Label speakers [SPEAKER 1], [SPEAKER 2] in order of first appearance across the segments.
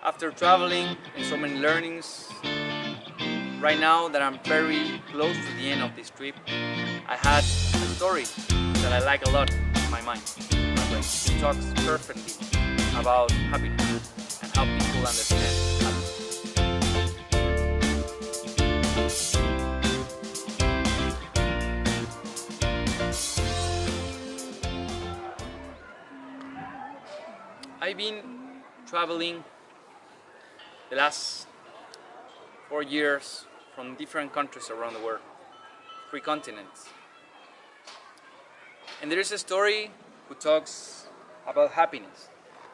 [SPEAKER 1] After traveling and so many learnings, right now that I'm very close to the end of this trip, I had a story that I like a lot in my mind. My brain. It talks perfectly about happiness and how people understand happiness. I've been traveling the last 4 years from different countries around the world, 3 continents. And there is a story who talks about happiness.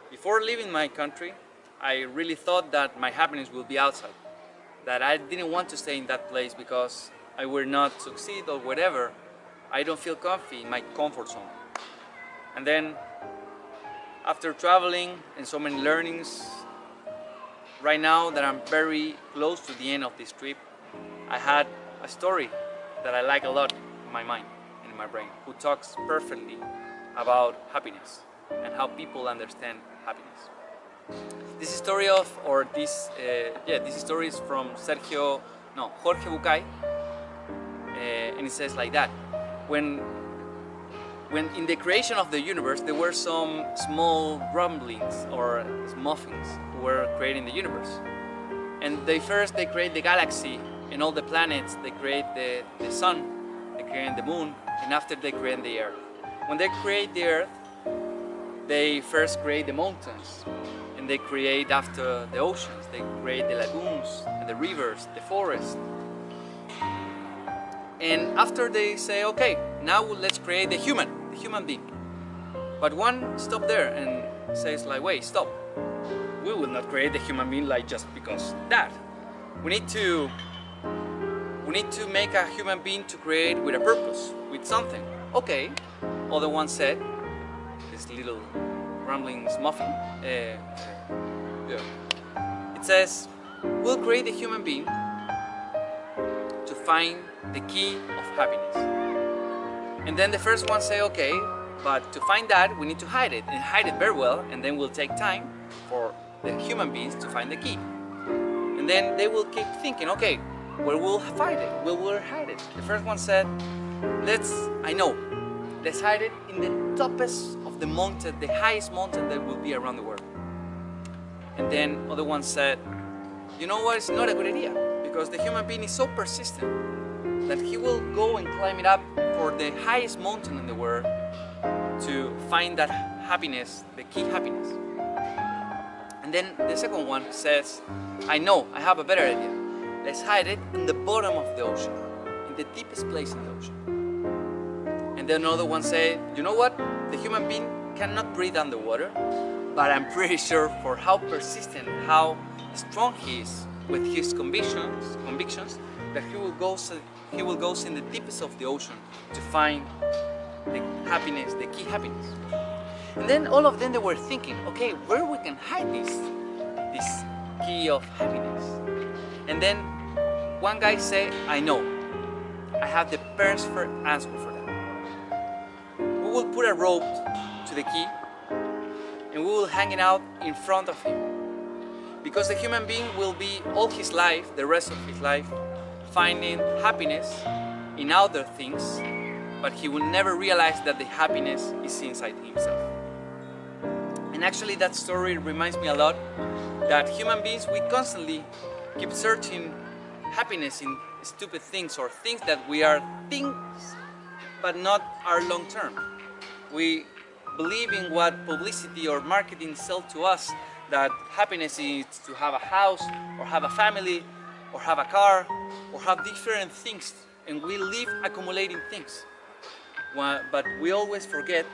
[SPEAKER 1] Before leaving my country, I really thought that my happiness would be outside, that I didn't want to stay in that place because I will not succeed or whatever. I don't feel comfy in my comfort zone. And then after traveling and so many learnings, right now that I'm very close to the end of this trip, I had a story that I like a lot in my mind and in my brain, who talks perfectly about happiness and how people understand happiness. This story is from Jorge Bucay, and it says like that: when in the creation of the universe, there were some small rumblings or muffins who were creating the universe. And they create the galaxy and all the planets, they create the sun, they create the moon, and after they create the earth. When they create the earth, they first create the mountains, and they create after the oceans, they create the lagoons, and the rivers, the forests. And after they say, okay, now let's create the human being. But one stopped there and says like, wait, stop. We will not create the human being like just because that. We need to make a human being to create with a purpose, with something. Okay, other one said, this little rambling muffin, it says, we'll create the human being to find the key of happiness. And then the first one say, okay, but to find that we need to hide it, and hide it very well, and then we'll take time for the human beings to find the key. And then they will keep thinking, okay, where we'll find it, where we'll hide it. The first one said, let's hide it in the toppest of the mountain, the highest mountain that will be around the world. And then other one said, you know what, it's not a good idea, because the human being is so persistent that he will go and climb it up for the highest mountain in the world to find that happiness, the key happiness. And then the second one says, I have a better idea. Let's hide it in the bottom of the ocean, in the deepest place in the ocean. And then another one said, you know what? The human being cannot breathe underwater, but I'm pretty sure for how persistent, how strong he is with his convictions, that he will go in the deepest of the ocean to find the happiness, the key happiness. And then all of them, they were thinking, okay, where we can hide this key of happiness. And then one guy said, I have the perfect answer for that. We will put a rope to the key and we will hang it out in front of him. Because the human being will be all his life, the rest of his life, finding happiness in other things, but he will never realize that the happiness is inside himself. And actually that story reminds me a lot that human beings, we constantly keep searching happiness in stupid things or things that we are things, but not our long term. We believe in what publicity or marketing sell to us, that happiness is to have a house or have a family or have a car or have different things, and we live accumulating things. But we always forget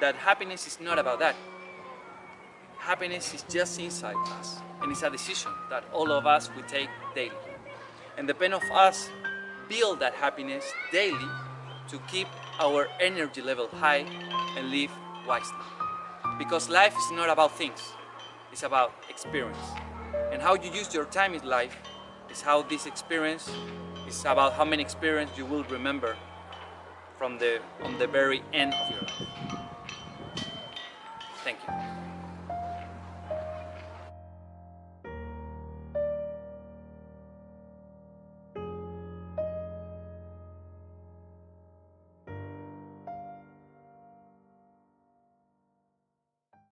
[SPEAKER 1] that happiness is not about that. Happiness is just inside us, and it's a decision that all of us we take daily. And depend of us build that happiness daily to keep our energy level high and live wisely. Because life is not about things, it's about experience. And how you use your time in life is how this experience is about how many experiences you will remember on the very end of your life. Thank you.